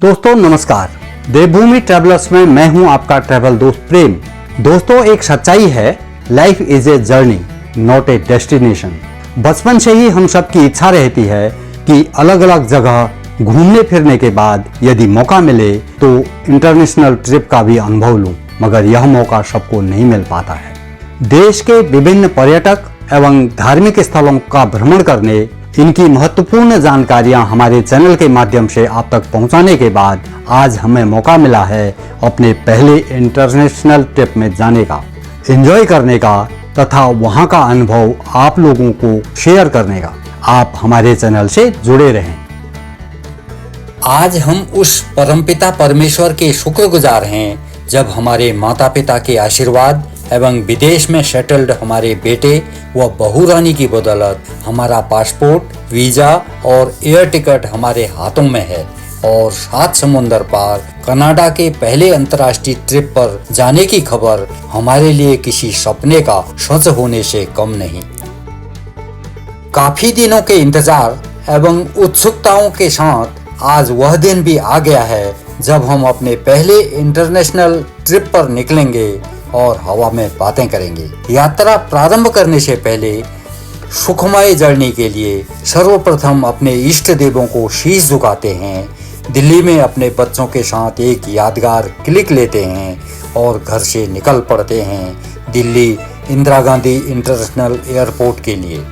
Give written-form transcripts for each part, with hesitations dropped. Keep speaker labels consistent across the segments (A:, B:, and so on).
A: दोस्तों नमस्कार, देवभूमि ट्रैवलर्स में मैं हूं आपका ट्रैवल दोस्त प्रेम। दोस्तों एक सच्चाई है, life is a journey not a destination. बचपन से ही हम सब की इच्छा रहती है कि अलग अलग जगह घूमने फिरने के बाद यदि मौका मिले तो इंटरनेशनल ट्रिप का भी अनुभव लूं, मगर यह मौका सबको नहीं मिल पाता है। देश के विभिन्न पर्यटक एवं धार्मिक स्थलों का भ्रमण करने, इनकी महत्वपूर्ण जानकारियां हमारे चैनल के माध्यम से आप तक पहुंचाने के बाद आज हमें मौका मिला है अपने पहले इंटरनेशनल ट्रिप में जाने का, एंजॉय करने का तथा वहां का अनुभव आप लोगों को शेयर करने का। आप हमारे चैनल से जुड़े रहें।
B: आज हम उस परमपिता परमेश्वर के शुक्रगुजार हैं जब हमारे माता पिता के आशीर्वाद एवं विदेश में सेटल्ड हमारे बेटे व बहू रानी की बदौलत हमारा पासपोर्ट, वीजा और एयर टिकट हमारे हाथों में है और 7 समुंदर पार कनाडा के पहले अंतर्राष्ट्रीय ट्रिप पर जाने की खबर हमारे लिए किसी सपने का सच होने से कम नहीं। काफी दिनों के इंतजार एवं उत्सुकताओं के साथ आज वह दिन भी आ गया है जब हम अपने पहले इंटरनेशनल ट्रिप पर निकलेंगे और हवा में बातें करेंगे। यात्रा प्रारंभ करने से पहले सुखमय जर्नी के लिए सर्वप्रथम अपने इष्ट देवों को शीश झुकाते हैं, दिल्ली में अपने बच्चों के साथ एक यादगार क्लिक लेते हैं और घर से निकल पड़ते हैं दिल्ली इंदिरा गांधी इंटरनेशनल एयरपोर्ट के लिए।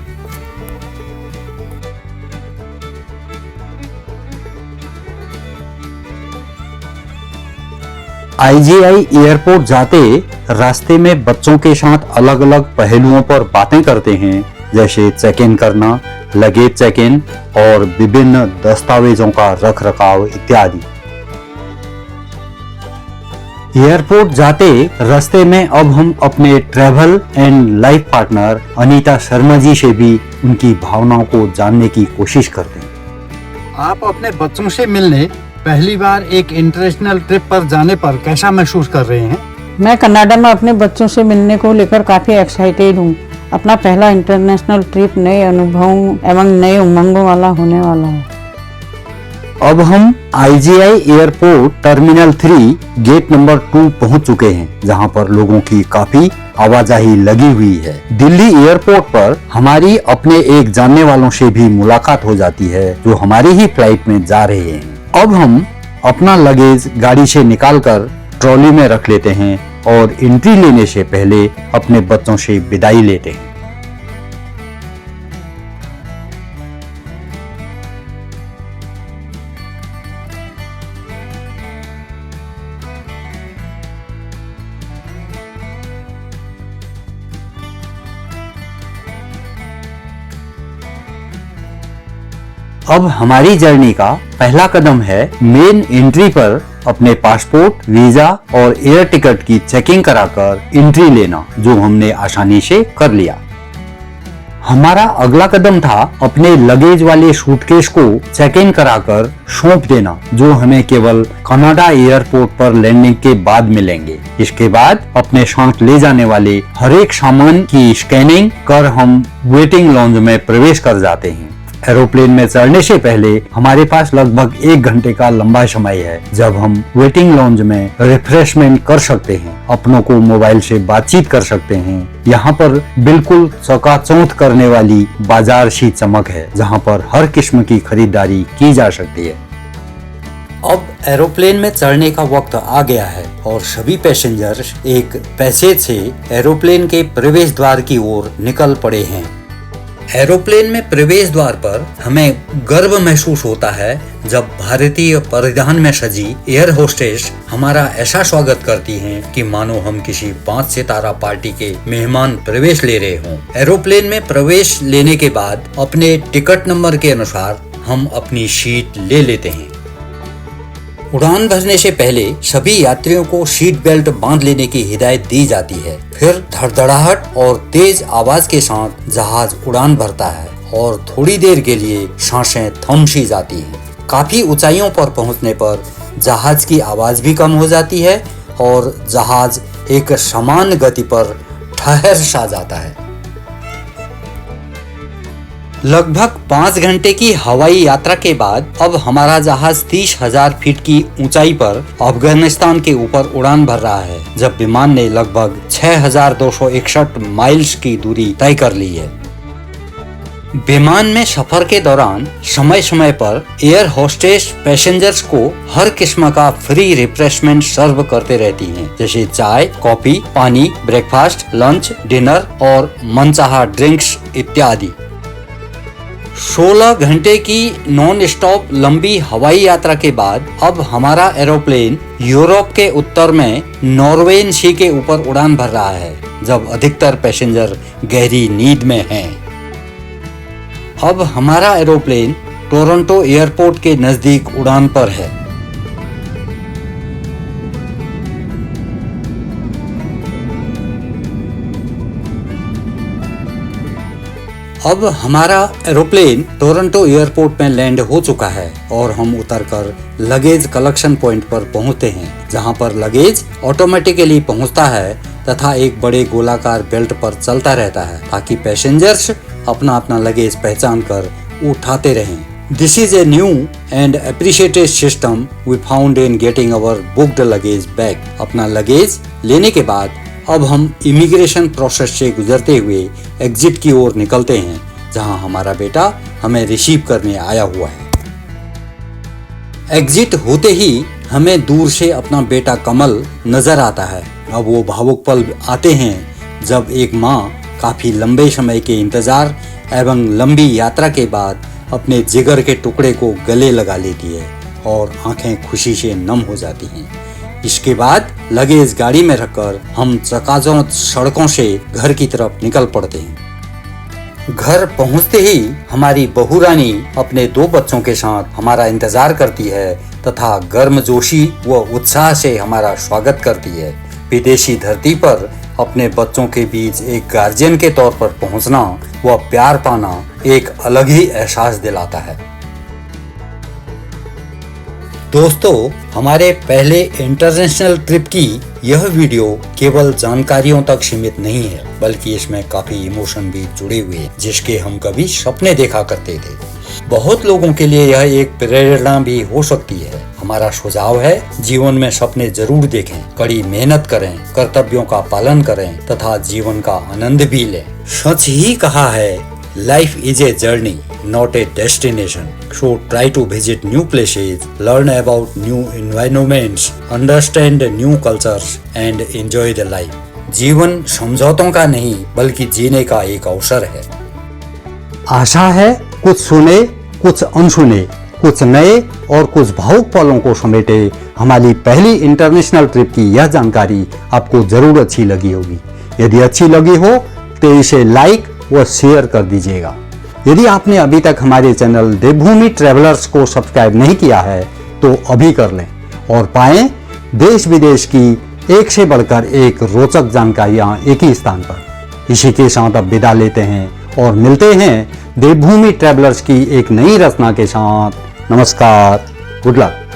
A: IGI एयरपोर्ट जाते रास्ते में बच्चों के साथ अलग अलग पहलुओं पर बातें करते हैं, जैसे चेक इन करना, लगेज चेक इन और विभिन्न दस्तावेजों का रख रखाव इत्यादि। एयरपोर्ट जाते रास्ते में अब हम अपने travel and life partner Anita Sharma ji से भी उनकी भावनाओं को जानने की कोशिश करते हैं।
C: आप अपने बच्चों से मिलने पहली बार एक इंटरनेशनल ट्रिप पर जाने पर कैसा महसूस कर रहे हैं?
D: मैं कनाडा में अपने बच्चों से मिलने को लेकर काफी एक्साइटेड हूँ। अपना पहला इंटरनेशनल ट्रिप नए अनुभवों एवं नए उमंगों वाला होने वाला है।
A: अब हम IGI airport terminal 3 gate number 2 पहुंच चुके हैं, जहां पर लोगों की काफी आवाजाही लगी हुई है। दिल्ली एयरपोर्ट पर हमारी अपने एक जानने वालों से भी मुलाकात हो जाती है जो हमारी ही फ्लाइट में जा रहे हैं। अब हम अपना लगेज गाड़ी से निकालकर ट्रॉली में रख लेते हैं और एंट्री लेने से पहले अपने बच्चों से विदाई लेते हैं। अब हमारी जर्नी का पहला कदम है मेन एंट्री पर अपने पासपोर्ट, वीजा और एयर टिकट की चेकिंग कराकर एंट्री लेना, जो हमने आसानी से कर लिया। हमारा अगला कदम था अपने लगेज वाले सूटकेस को चेक इन कराकर सौंप देना, जो हमें केवल कनाडा एयरपोर्ट पर लैंडिंग के बाद मिलेंगे। इसके बाद अपने साथ ले जाने वाले हर एक सामान की स्कैनिंग कर हम वेटिंग लॉन्ज में प्रवेश कर जाते हैं। एरोप्लेन में चढ़ने से पहले हमारे पास लगभग 1 घंटे का लंबा समय है, जब हम वेटिंग लॉन्ज में रिफ्रेशमेंट कर सकते हैं, अपनों को मोबाइल से बातचीत कर सकते हैं। यहाँ पर बिल्कुल चकाचौंध करने वाली बाजार सी चमक है, जहाँ पर हर किस्म की खरीदारी की जा सकती है।
B: अब एरोप्लेन में चढ़ने का वक्त आ गया है और सभी पैसेंजर्स एक पैसेज से एरोप्लेन के प्रवेश द्वार की ओर निकल पड़े हैं। एरोप्लेन में प्रवेश द्वार पर हमें गर्व महसूस होता है जब भारतीय परिधान में सजी एयर होस्टेस हमारा ऐसा स्वागत करती हैं कि मानो हम किसी 5 सितारा पार्टी के मेहमान प्रवेश ले रहे हों। एरोप्लेन में प्रवेश लेने के बाद अपने टिकट नंबर के अनुसार हम अपनी सीट ले लेते हैं। उड़ान भरने से पहले सभी यात्रियों को सीट बेल्ट बांध लेने की हिदायत दी जाती है। फिर धड़धड़ाहट और तेज आवाज के साथ जहाज उड़ान भरता है और थोड़ी देर के लिए सांसें थम सी जाती हैं। काफी ऊंचाइयों पर पहुंचने पर जहाज की आवाज भी कम हो जाती है और जहाज एक समान गति पर ठहर सा जाता है। लगभग 5 घंटे की हवाई यात्रा के बाद अब हमारा जहाज 30,000 फीट की ऊंचाई पर अफगानिस्तान के ऊपर उड़ान भर रहा है, जब विमान ने लगभग 6,261 माइल्स की दूरी तय कर ली है। विमान में सफर के दौरान समय समय पर एयर होस्टेस पैसेंजर्स को हर किस्म का फ्री रिफ्रेशमेंट सर्व करते रहती हैं, जैसे चाय, कॉफी, पानी, ब्रेकफास्ट, लंच, डिनर और मनचाहा ड्रिंक्स इत्यादि। 16 घंटे की नॉन स्टॉप लंबी हवाई यात्रा के बाद अब हमारा एरोप्लेन यूरोप के उत्तर में नॉर्वेन सी के ऊपर उड़ान भर रहा है, जब अधिकतर पैसेंजर गहरी नींद में हैं। अब हमारा एरोप्लेन टोरंटो एयरपोर्ट के नजदीक उड़ान पर है। अब हमारा एरोप्लेन टोरंटो एयरपोर्ट में लैंड हो चुका है और हम उतरकर लगेज कलेक्शन पॉइंट पर पहुंचते हैं, जहां पर लगेज ऑटोमेटिकली पहुंचता है तथा एक बड़े गोलाकार बेल्ट पर चलता रहता है, ताकि पैसेंजर्स अपना अपना लगेज पहचान कर उठाते रहें। This is a new and appreciated system we found in getting our booked luggage back. अपना लगेज लेने के बाद अब हम इमिग्रेशन प्रोसेस से गुजरते हुए एग्जिट की ओर निकलते हैं, जहां हमारा बेटा हमें रिसीव करने आया हुआ है। एग्जिट होते ही हमें दूर से अपना बेटा कमल नजर आता है। अब वो भावुक पल आते हैं जब एक माँ काफी लंबे समय के इंतजार एवं लंबी यात्रा के बाद अपने जिगर के टुकड़े को गले लगा लेती है और आंखें खुशी से नम हो जाती हैं। इसके बाद लगेज गाड़ी में रखकर हम चकाचौंध सड़कों से घर की तरफ निकल पड़ते हैं। घर पहुंचते ही हमारी बहू रानी अपने 2 बच्चों के साथ हमारा इंतजार करती है तथा गर्मजोशी व उत्साह से हमारा स्वागत करती है। विदेशी धरती पर अपने बच्चों के बीच एक गार्जियन के तौर पर पहुंचना व प्यार पाना एक अलग ही एहसास दिलाता है। दोस्तों, हमारे पहले इंटरनेशनल ट्रिप की यह वीडियो केवल जानकारियों तक सीमित नहीं है, बल्कि इसमें काफी इमोशन भी जुड़े हुए हैं, जिसके हम कभी सपने देखा करते थे। बहुत लोगों के लिए यह एक प्रेरणा भी हो सकती है। हमारा सुझाव है, जीवन में सपने जरूर देखें, कड़ी मेहनत करें, कर्तव्यों का पालन करें तथा जीवन का आनंद भी लें। सच ही कहा है, life is a journey, not a destination. So try to visit new places, learn about new environments, understand new cultures and enjoy the life. जीवन समझौतों का नहीं बल्कि जीने का एक अवसर है।
A: आशा है कुछ सुने, कुछ अनसुने, कुछ नए और कुछ भावुक पलों को समेटे हमारी पहली इंटरनेशनल ट्रिप की यह जानकारी आपको जरूर अच्छी लगी होगी। यदि अच्छी लगी हो तो इसे लाइक व शेयर कर दीजिएगा। यदि आपने अभी तक हमारे चैनल देवभूमि ट्रेवलर्स को सब्सक्राइब नहीं किया है तो अभी कर लें और पाएं देश विदेश की एक से बढ़कर एक रोचक जानकारियां एक ही स्थान पर। इसी के साथ अब विदा लेते हैं और मिलते हैं देवभूमि ट्रेवलर्स की एक नई रचना के साथ। नमस्कार, गुड लक।